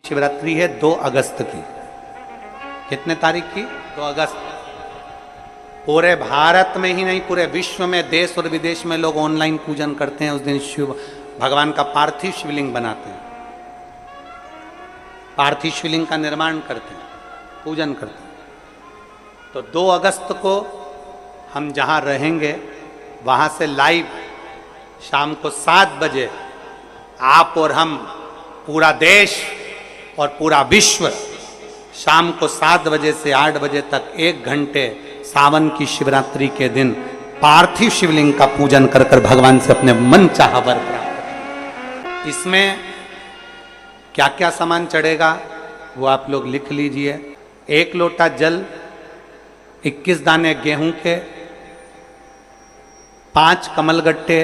शिवरात्रि है 2 अगस्त की। कितने तारीख की? 2 अगस्त। पूरे भारत में ही नहीं, पूरे विश्व में, देश और विदेश में लोग ऑनलाइन पूजन करते हैं। उस दिन शिव भगवान का पार्थिव शिवलिंग बनाते हैं, पार्थिव शिवलिंग का निर्माण करते हैं, पूजन करते हैं। तो 2 अगस्त को हम जहाँ रहेंगे वहाँ से लाइव शाम को 7 बजे आप और हम, पूरा देश और पूरा विश्व, शाम को 7 बजे से 8 बजे तक 1 घंटे सावन की शिवरात्रि के दिन पार्थिव शिवलिंग का पूजन कर कर भगवान से अपने मन चाहा वर प्राप्त। इसमें क्या क्या सामान चढ़ेगा वो आप लोग लिख लीजिए। 1 लोटा जल, 21 दाने गेहूं के, 5 कमलगट्टे,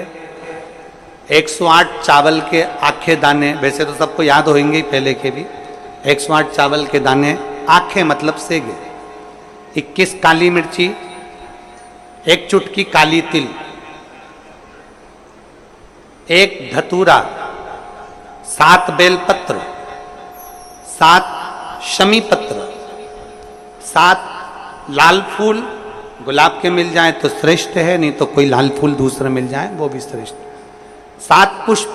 108 चावल के आखे दाने, वैसे तो सबको याद होंगे ही पहले के भी। 108 चावल के दाने, आखे मतलब सेगे, 21 काली मिर्ची, 1 चुटकी काली तिल, 1 धतूरा, 7 बेलपत्र, 7 शमी पत्र, 7 लाल फूल, गुलाब के मिल जाए तो श्रेष्ठ है, नहीं तो कोई लाल फूल दूसरा मिल जाए वो भी श्रेष्ठ। 7 पुष्प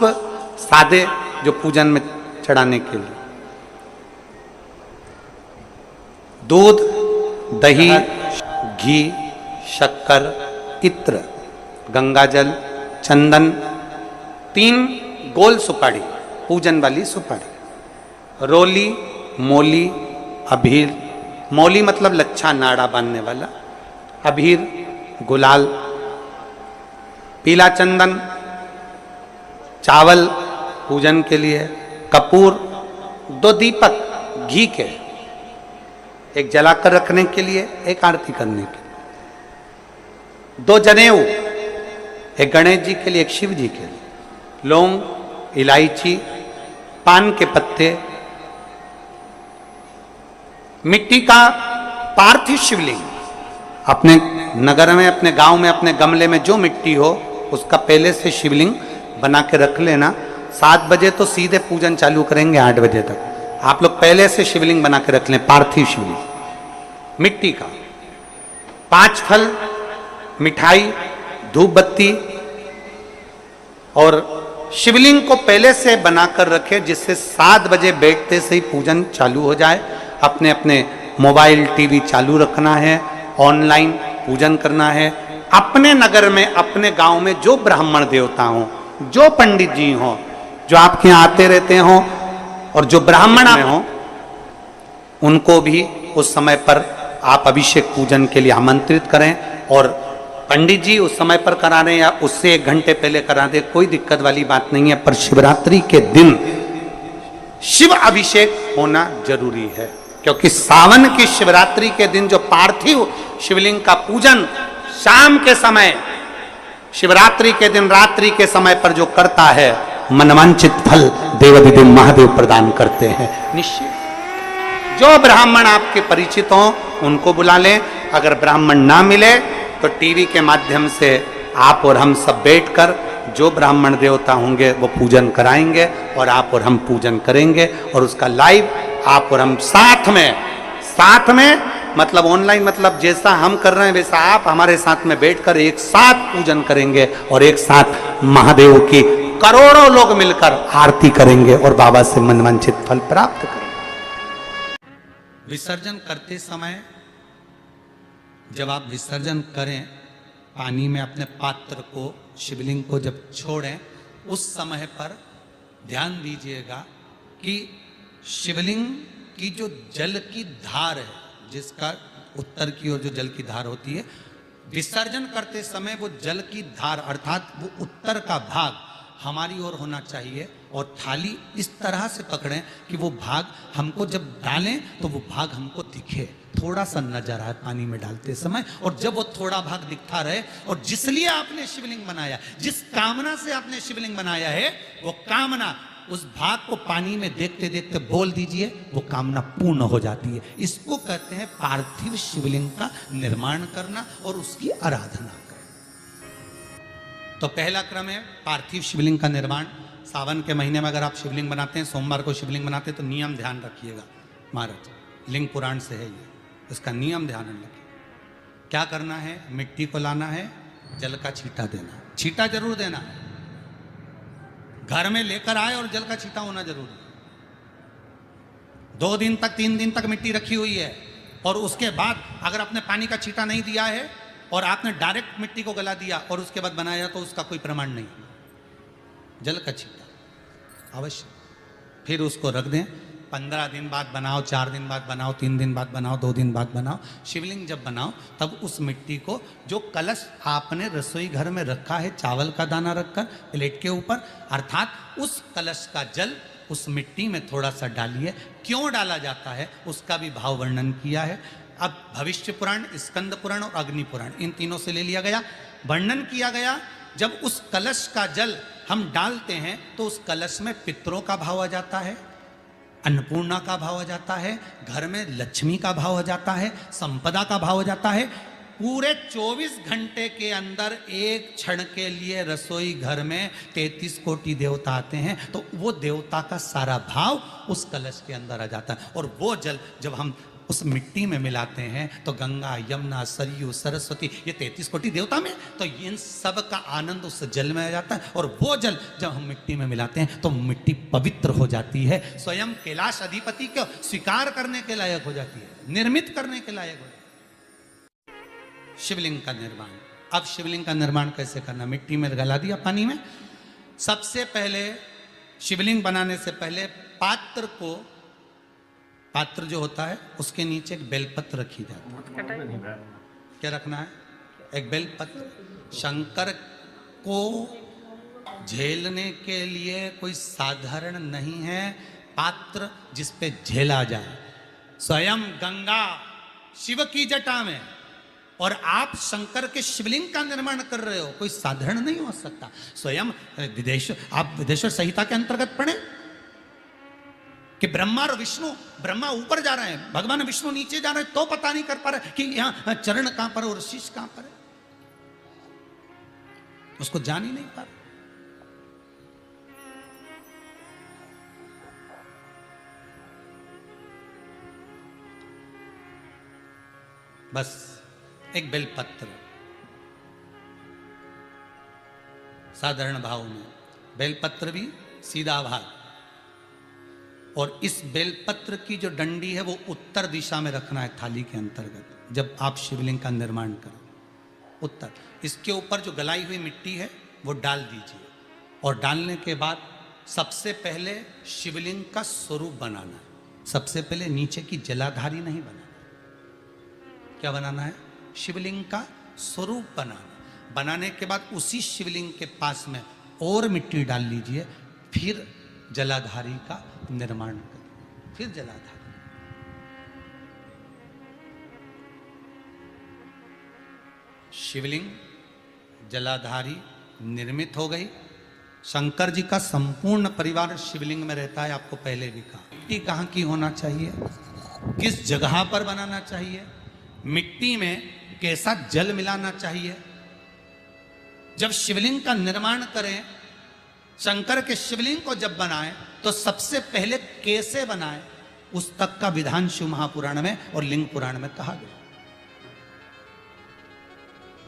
सादे जो पूजन में चढ़ाने के लिए, दूध, दही, घी, शक्कर, इत्र, गंगाजल, चंदन, 3 गोल सुपारी, पूजन वाली सुपारी, रोली, मोली, अबीर, मोली मतलब लच्छा नाड़ा बांधने वाला, अबीर, गुलाल, पीला चंदन, चावल पूजन के लिए, कपूर, 2 दीपक घी के, 1 जलाकर रखने के लिए, 1 आरती करने के लिए, 2 जनेऊ, 1 गणेश जी के लिए, 1 शिव जी के लिए, लौंग, इलायची, पान के पत्ते, मिट्टी का पार्थिव शिवलिंग। अपने नगर में, अपने गांव में, अपने गमले में जो मिट्टी हो उसका पहले से शिवलिंग बना के रख लेना। 7 बजे तो सीधे पूजन चालू करेंगे, 8 बजे तक आप लोग पहले से शिवलिंग बना के रख लें, पार्थिव शिवलिंग मिट्टी का। 5 फल, मिठाई, धूप बत्ती, और शिवलिंग को पहले से बनाकर रखें जिससे 7 बजे बैठते से ही पूजन चालू हो जाए। अपने अपने मोबाइल टीवी चालू रखना है, ऑनलाइन पूजन करना है। अपने नगर में, अपने गांव में जो ब्राह्मण देवता हों, जो पंडित जी हों, जो आपके यहाँ आते रहते हों, और जो ब्राह्मण हों, उनको भी उस समय पर आप अभिषेक पूजन के लिए आमंत्रित करें। और पंडित जी उस समय पर करा रहे या उससे 1 घंटे पहले करा दे, कोई दिक्कत वाली बात नहीं है। पर शिवरात्रि के दिन शिव अभिषेक होना जरूरी है, क्योंकि सावन की शिवरात्रि के दिन जो पार्थिव शिवलिंग का पूजन शाम के समय, शिवरात्रि के दिन रात्रि के समय पर जो करता है, मनवांचित फल देवाधिदेव महादेव प्रदान करते हैं निश्चित। जो ब्राह्मण आपके परिचित हों उनको बुला लें। अगर ब्राह्मण ना मिले तो टीवी के माध्यम से आप और हम सब बैठकर जो ब्राह्मण देवता होंगे वो पूजन कराएंगे, और आप और हम पूजन करेंगे, और उसका लाइव आप और हम साथ में मतलब ऑनलाइन, मतलब जैसा हम कर रहे हैं वैसा आप हमारे साथ में बैठकर एक साथ पूजन करेंगे, और एक साथ महादेव की करोड़ों लोग मिलकर आरती करेंगे और बाबा से मनवांछित फल प्राप्त करेंगे। विसर्जन करते समय जब आप विसर्जन करें, पानी में अपने पात्र को, शिवलिंग को जब छोड़ें, उस समय पर ध्यान दीजिएगा कि शिवलिंग की जो जल की धार है, जिसका उत्तर की ओर जो जल की धार होती है, विसर्जन करते समय वो जल की धार अर्थात वो उत्तर का भाग हमारी ओर होना चाहिए, और थाली इस तरह से पकड़ें कि वो भाग हमको जब डालें तो वो भाग हमको दिखे, थोड़ा सा नजर आए पानी में डालते समय। और जब वो थोड़ा भाग दिखता रहे, और जिसलिए आपने शिवलिंग बनाया, जिस कामना से आपने शिवलिंग बनाया है, वो कामना उस भाग को पानी में देखते देखते बोल दीजिए, वो कामना पूर्ण हो जाती है। इसको कहते हैं पार्थिव शिवलिंग का निर्माण करना और उसकी आराधना करना। तो पहला क्रम है पार्थिव शिवलिंग का निर्माण। सावन के महीने में अगर आप शिवलिंग बनाते हैं, सोमवार को शिवलिंग बनाते हैं, तो नियम ध्यान रखिएगा महाराज, लिंग पुराण से है ये, इसका नियम ध्यान रखिए। क्या करना है, मिट्टी को लाना है, जल का छींटा देना, छींटा जरूर देना, घर में लेकर आए और जल का छींटा होना जरूरी है। 2 दिन तक 3 दिन तक मिट्टी रखी हुई है और उसके बाद अगर आपने पानी का छींटा नहीं दिया है और आपने डायरेक्ट मिट्टी को गला दिया और उसके बाद बनाया, तो उसका कोई प्रमाण नहीं। जल का छींटा अवश्य, फिर उसको रख दें। 15 दिन बाद बनाओ, 4 दिन बाद बनाओ, 3 दिन बाद बनाओ, 2 दिन बाद बनाओ। शिवलिंग जब बनाओ तब उस मिट्टी को, जो कलश आपने रसोई घर में रखा है चावल का दाना रखकर प्लेट के ऊपर, अर्थात उस कलश का जल उस मिट्टी में थोड़ा सा डालिए। क्यों डाला जाता है उसका भी भाव वर्णन किया है। अब भविष्य पुराण, स्कंद पुराण और अग्नि पुराण, इन तीनों से ले लिया गया, वर्णन किया गया। जब उस कलश का जल हम डालते हैं तो उस कलश में पितरों का भाव आ जाता है, अन्नपूर्णा का भाव आ जाता है, घर में लक्ष्मी का भाव आ जाता है, संपदा का भाव आ जाता है। पूरे 24 घंटे के अंदर एक क्षण के लिए रसोई घर में 33 कोटि देवता आते हैं, तो वो देवता का सारा भाव उस कलश के अंदर आ जाता है। और वो जल जब हम उस मिट्टी में मिलाते हैं तो गंगा, यमुना, सरयू, सरस्वती, ये 33 कोटि देवता में, तो इन सब का आनंद उस जल में आ जाता है। और वो जल जब हम मिट्टी में मिलाते हैं तो मिट्टी पवित्र हो जाती है, स्वयं कैलाश अधिपति को स्वीकार करने के लायक हो जाती है, निर्मित करने के लायक हो जाती है। शिवलिंग का निर्माण। अब शिवलिंग का निर्माण कैसे करना, मिट्टी में गला दिया पानी में। सबसे पहले शिवलिंग बनाने से पहले पात्र जो होता है उसके नीचे एक बेलपत्र रखी जाती है। क्या रखना है, एक बेलपत्र। शंकर को झेलने के लिए कोई साधारण नहीं है पात्र जिस पे झेला जाए। स्वयं गंगा शिव की जटा में, और आप शंकर के शिवलिंग का निर्माण कर रहे हो, कोई साधारण नहीं हो सकता। स्वयं आप विदेश्वर संहिता के अंतर्गत पढ़े कि ब्रह्मा और विष्णु, ब्रह्मा ऊपर जा रहे हैं, भगवान विष्णु नीचे जा रहे हैं, तो पता नहीं कर पा रहे कि यहां चरण कहां पर और शीश कहां पर है, उसको जान ही नहीं पा रहे। बस एक बेलपत्र साधारण भाव में, बेलपत्र भी सीधा भाग, और इस बेलपत्र की जो डंडी है वो उत्तर दिशा में रखना है थाली के अंतर्गत। जब आप शिवलिंग का निर्माण करें उत्तर, इसके ऊपर जो गलाई हुई मिट्टी है वो डाल दीजिए, और डालने के बाद सबसे पहले शिवलिंग का स्वरूप बनाना है। सबसे पहले नीचे की जलाधारी नहीं बनाना, क्या बनाना है, शिवलिंग का स्वरूप बनाना। बनाने के बाद उसी शिवलिंग के पास में और मिट्टी डाल लीजिए, फिर जलाधारी का निर्माण करिए, फिर जलाधारी। शिवलिंग जलाधारी निर्मित हो गई। शंकर जी का संपूर्ण परिवार शिवलिंग में रहता है, आपको पहले भी कहा। मिट्टी कहाँ की होना चाहिए, किस जगह पर बनाना चाहिए, मिट्टी में कैसा जल मिलाना चाहिए। जब शिवलिंग का निर्माण करें, शंकर के शिवलिंग को जब बनाएं, तो सबसे पहले कैसे बनाएं उस तक का विधान शिव महापुराण में और लिंग पुराण में कहा गया।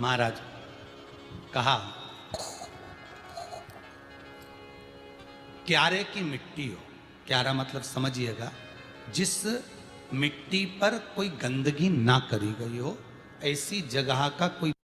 महाराज कहा, क्यारे की मिट्टी हो, क्यारा मतलब समझिएगा जिस मिट्टी पर कोई गंदगी ना करी गई हो, ऐसी जगह का कोई